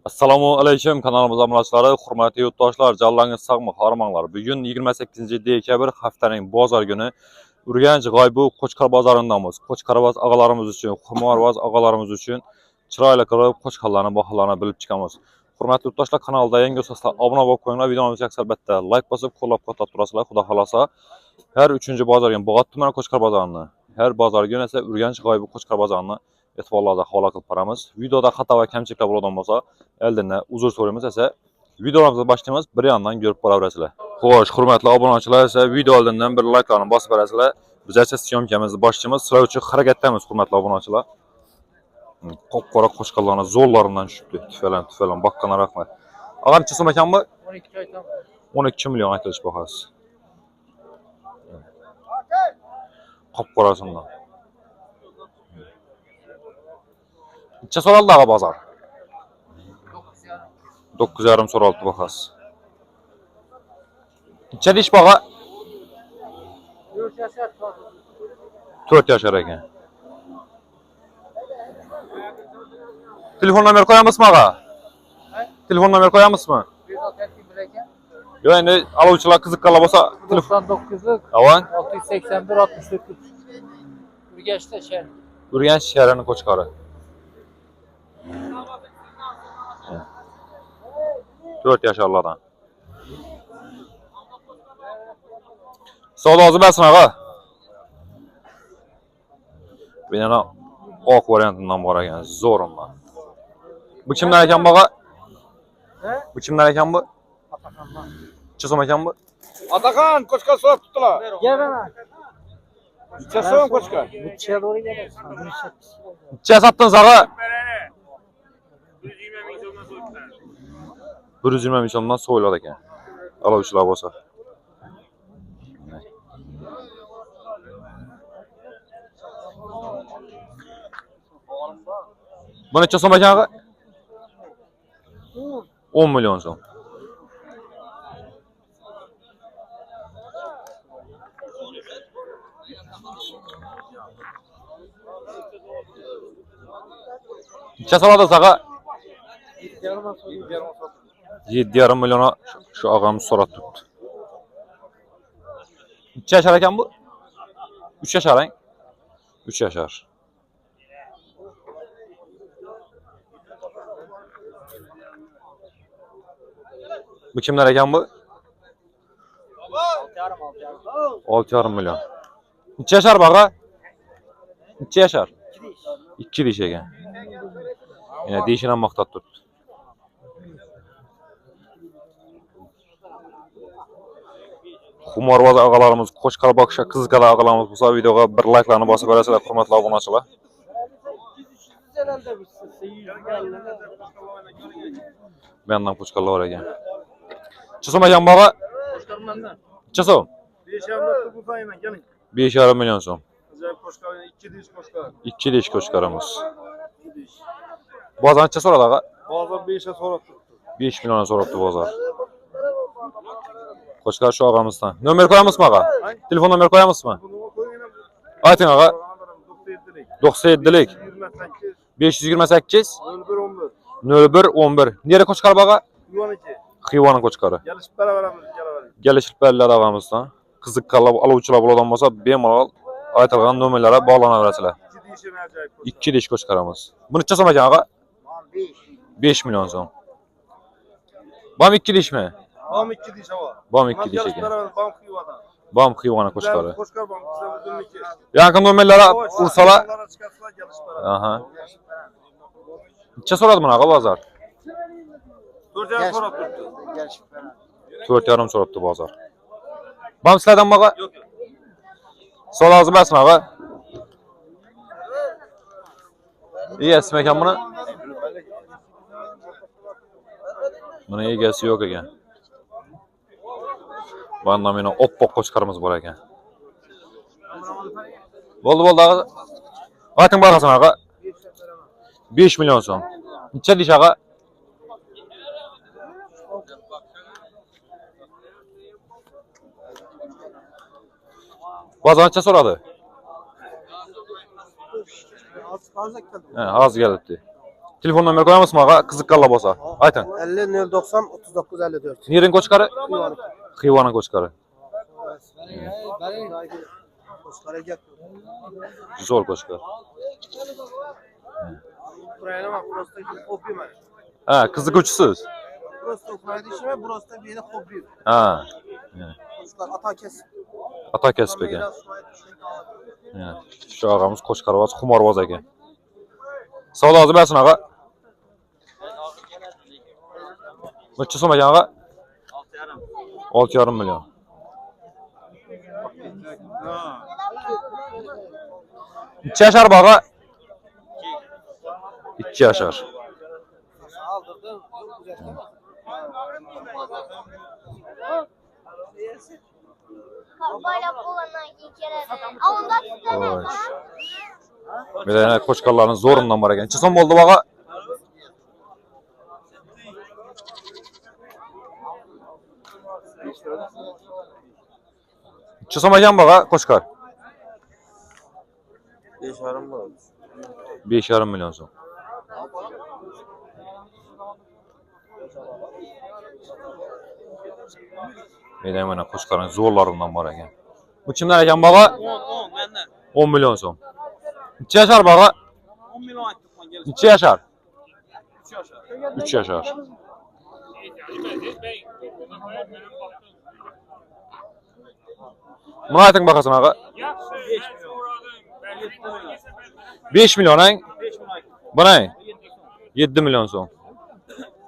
Assalomu alaykum kanalimiz obunachilari, hurmatli yurtdoshlar, jallangiz sog'mi, xormanglar. Bugun 28-dekabr haftaning bozor kuni Urganch G'oybu Qo'chqor bozoridamiz. Qo'chqorboz og'alarimiz uchun, xumorboz og'alarimiz uchun chiroyli qilib qo'chqorlarni baholarni bilib chiqamiz. Hurmatli yurtdoshlar, kanalda yangi bo'lsanglar obuna bo'lib qo'yinglar, videomizni yoqsa albatta like bosib qo'llab-quvvatlab turasizlar. Xudo xolasa har 3-bozorga Bog'ot tumani Qo'chqor bozorini, har bozor kuni esa Urganch G'oybu Qo'chqor bozorini e'tiborlarda havola qilib boramiz. Videoda xato va kamchiliklar bo'lgan bo'lsa, eldan uzr so'raymiz esa videolarimizni boshlaymiz, bir yandan ko'rib boraverasizlar. Xo'sh, hurmatli obunachilar esa video oldindan bir like'larni bosib berasizlar. Biz esa syomkamizni boshlaymiz. Sizlar uchun harakatdamiz, hurmatli obunachilar. Qop-qora qo'chqorlarni zo'rlaridan tushibdi. Tufalan baqqana rahmat. Og'amcha so'm ekanmi? 12 aytam. 12 million aytilish bahasi. Qop-qorasidan. Necha so'raldi ag'a bozor? 9,5 so'raldi bahasi. Necha dish baga? 4 yashar ekan. Telefon nomer qo'yamizmi ag'a? Telefon nomer qo'yamizmi? Yo'q, endi aluvchilar qiziqqanlar bo'lsa, telefon 99'luk avan 681 69. Urganchda shahar. Urganch shahrining Qo'chqori. 4 yasharlardan. Savdosi bersin ag'a. Beni oq variantidan bor ekan, zo'rimman. Bu kimdan ekan baga? Bu kimdan ekan bu? Necha so'm ekan bu? Atakan ko'chqor so'rab tutdilar. Gavana. Necha so'm ko'chqor? Necha doğru gelir? Necha sotdingiz ag'a? 120 ming so'mdan so'yladi ekan. Aluvchilar bo'lsa. Bu necha so'm ekan ag'a? 10 million so'm. Necha so'radingiz ag'a? 7,5 million şu ağamız so'rab turibdi. Necha yashar ekan bu? 3 yashar, 3 yashar. Bu kimlar ekan bu? 6,5 million. Necha yashar baga? Necha yashar? 2 dish ekan. Yine deyishini ham maqtab turibdi. Xumorboz og'alarimiz, Qo'chqor boqisha qiziqar og'alarimiz bo'lsa, videoga bir like'larni bosib berasizlar, hurmatli obunachilar. Bu yandan qo'chqorlar bor ekan. Necha so'm ekan baga? Necha so'm? 5,5 million so'm. 2 dish qo'chqorimiz. Bozor necha so'radi ag'a? Bozor 5'e so'rab tutdi. 5 million so'rabdi bozor. Qo'chqor shu og'amizdan. Nomer qo'yamizmi ag'a? Telefon nomer qo'yamizmi? Ayting ag'a. 97lik 528 0111. Nere Qo'chqor baga? Xivoni Qo'chqori. Gelişip beraberimiz geleverdik. Gelishib berlar og'amizdan. Qiziqqanlar, aluvchilar bo'lgan bo'lsa, bemalol aytilgan nomerlarga bog'lanaverasizlar. 2 dish Qo'chqorimiz. Bu necha so'm ekan ag'a? 5 million so'm. Bam 2 dishmi? Bam 2 diş hava. Bam 2 dish ekan. Bam kıyvadan. Bam Xivoni Qo'chqori. Qo'chqor bam bizimki. Yaqin nomerlarga ursalar. Çıkarsalar gelişip beraber. Aha. Necha so'radi buni ag'a bozor? 4'e so'rab tutdi. 4,5 so'rabdi bozor. Bam sizlardan baga? Yo'q. Savdosi bersin ag'a. İyi esmi ekan buni? Buni egasi yo'q ekan. Bunda meni oppoq qo'chqorimiz bor ekan. Bo'ldi ag'a. Ayting bagasini ag'a. 5 million so'm. Necha dish ag'a? Bozor necha so'radi? Az kelibdi. Telefon nomer qo'yamizmi ag'a? Qiziqqanlar bo'lsa. Aytın. 50 090 39 54. Nerin koçkarı? Xivanın koçkarı. Koçkara gel. Zor koçkar. Buraya bak, burası da hobi var. Ha, kızı koçsuz. Burası da Ukrayna işime, burası da bir yere hobi. Ha. Koçkar ata kes. Ata kesip eken. Şu ağamız koçkarvaz, xumarvaz eken. Sağ ol ağzı versin ağa. Neçə soma eken ağa? 6,5 milyon. İki yaşar bağa. 2 yaşar. Bayrak olana ilk kere de. Aa, onda sizde ne var? Bir de koçkarların zorundan var eken. Neçə som oldu bağa? Neçə som eken bağa koçkar? 5,5 var. 5,5 milyon som. Benim ana koçkarın zorlarından var eken. Bu kimler eken bağa? 10 benden. 10 milyon som. Neçə yaşar bağa? 10 milyon açtık lan gelin. Neçə yaşar? 3 yaşa. 3 yaşar. Buna aytın bakasın ağa. 5 milyon en. 5 milyon açtık. Buna 7 milyon son.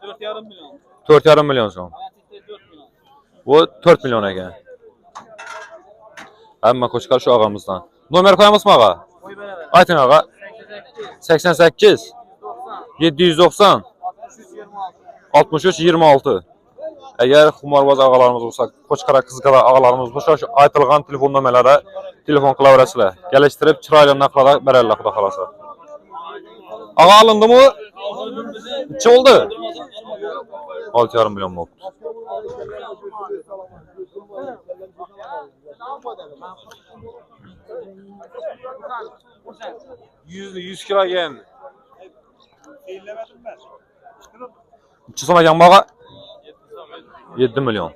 4,5 milyon. 4,5 milyon son. Hayatı 4 milyon. Bu 4 milyon eken. Amma koçkar şu ağamızdan. Nomer koyamız mı ağa? Oy beraber. Aytın ağa. 88 790 63 26. Eğer xumarbaz ağalarımız olsa, koçkara kızqara ağalarımız olsa, şu aytılğan telefon nömrələrə telefon klavrası ilə gəlişdirib çırayla naqlada bərəllə xuda xalasa. Ağa alındı mı? Neçə oldu? 6,5 milyon oldu. %100 kira geldi. Neçə soma eken bağa? 7 milyon.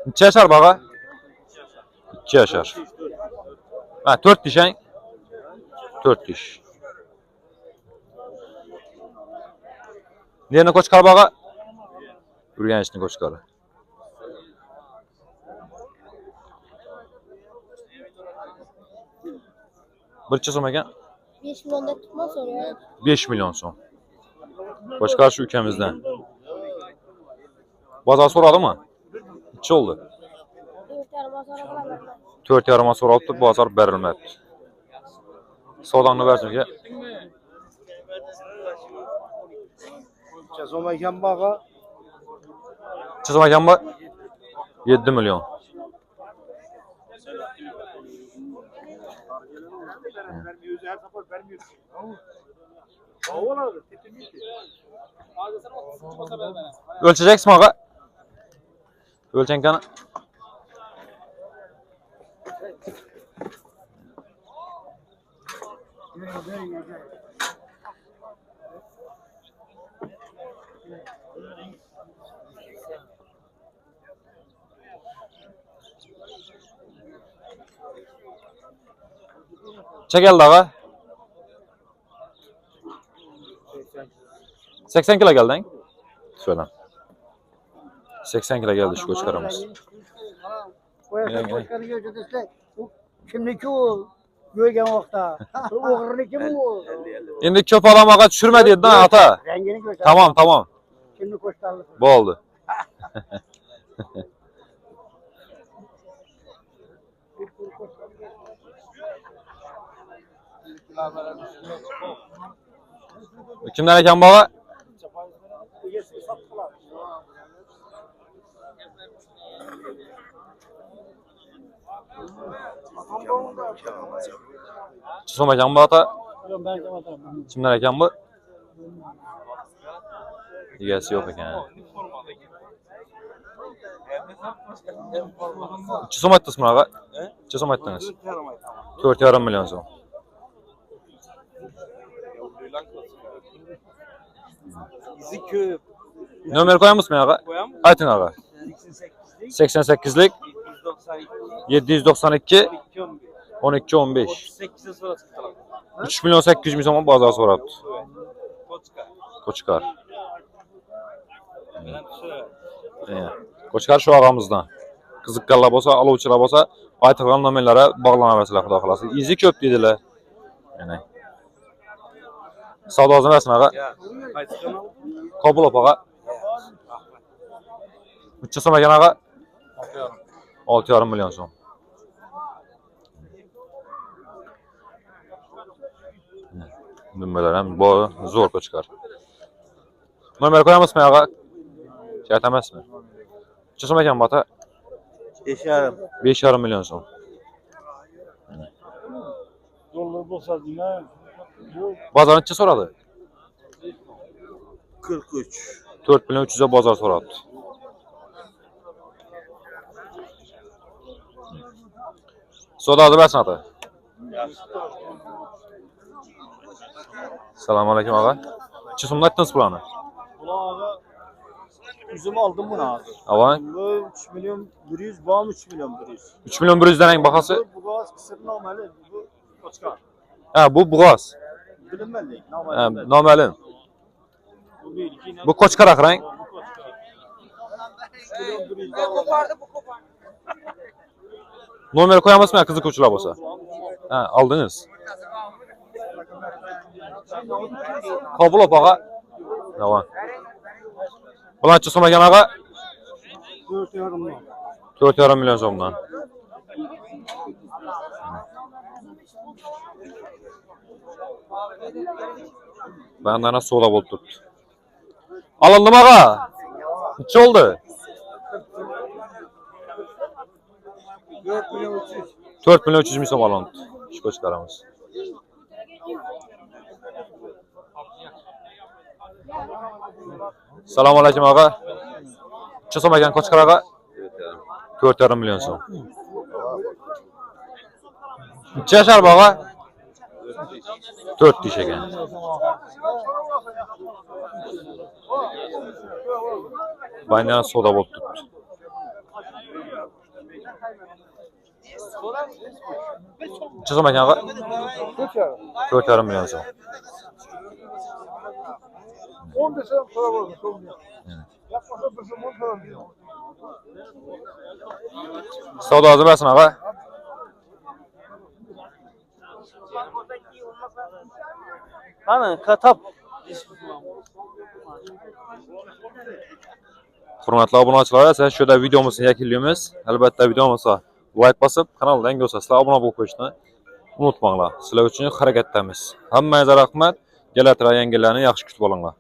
Neçə yaşar bağa? 2 yaşar. Ha, 4 dişen. 4 diş. Nerede koçkar bağa? Ürgençli koçkarı. Bir çeşit eken 5 milyonda tutmaz oraya. 5 milyon son. Koçkar şu ülkemizden. Bazar soradı mı? 2 oldu. 4 tane masara bırakırlar. 4 yarıma soralıptı, bazar bərilmədi. Soğdanını versin ki. Çazomayken bağa. Çizim eken mi? 7 milyon. Ölçeceksin mi ağa? Ölçen kanı. Çek geldi ağa. 80 kilo geldi. Söyle. 80 kilo geldi şu koçkarımız. Koyarsan koçkarı götürürse. Kimdeki o? Görgen vakta. Oğurlu kim o? Şimdi köp alamağa düşürme dedin ha ata. Rengini göster. Tamam tamam. Şimdi koçkarlı. Bu oldu. Kimden eken bağa? Çisom eken bağa ata? Kimden eken bu? Yiyesi yok eken. Çisom ettiniz mi ağa? Çisom ettiniz. 4,5 milyon son. İzi köp. Nömer koyamız mı ağa? Koyam mı? Aytın ağa. 88'lik 792 12 15. 38'e sonra çıktılar. 3 milyon 800 ming so'm bozor so'rabdi. Koçka. Qo'chqar. Bilen şu. Qo'chqar shu og'amizdan. Qiziqqanlar bo'lsa, oluvchilar bo'lsa, aytilgan nomerlari bog'lanaversinlar, xudo xolasa. Izi ko'p dedilar. Yana. Savdo emasmi ağa? Ya. Qaysi kanal? Kobulov ağa. Necha so'm ekan ağa? 6,5 million so'm. Nimalar ham bu zo'r Qo'chqar. Nomer qo'yamizmi ağa? Shart emasmi? Necha so'm ekan bota? 5,5. 5,5 million so'm. Dollar bo'lsa nima? Yo'q. Bozor necha so'radi? 43. 4 million 300 ga bozor so'rabdi. Savdo bersin ata. Assalomu alaykum ağa. Necha so'mdan aytdingiz bularni? Bularga üzüm aldım bunu abi. Ağa, Bu 3 milyon 100, bu 3 milyon 100. 3 million 100 dan eng bahası. Bu gaz kısır nameli, bu koçka. Ha, bu buğaz. Bilinmeli, Ha, nameli. noma'lum. Bu bir iki. Bu Qo'chqar aqrang. Nomer qo'yamizmi qiziquvchilar bo'lsa? Ha, oldingiz. Kobulov ağa. Nava. Bular necha so'm ekan ağa? 4,5 milyon. 4,5 million so'mdan. Bandana so'la bo'lib turibdi. Alindimi ağa? Necha oldi? 4 milyon 300. 4 million 300 ming so'm olindi. Ish Qo'chqaramiz. Assalomu alaykum ağa. Necha so'm ekan Qo'chqar ağa? 4,5 million so'm. Necha yashar bu ağa? 4 dish ekan. Bandana so'da bo'lib turibdi. Necha so'm ekan ağa? 4,5 million so'm. 10 desem para var. Yapmasa bir zaman para diyor. Savdo hozir bersin ağa. Ana katap. Hurmatli obunachilar, siz shu yerda videomizni yakunlaymiz. Albatta videomizga like bosib, kanalga yangi bo'lsangizlar obuna bo'lib qo'yishni unutmanglar. Sizlar uchun harakatdamiz. Hammangizga rahmat. Kelatiran yangilarni yaxshi kutib olinglar.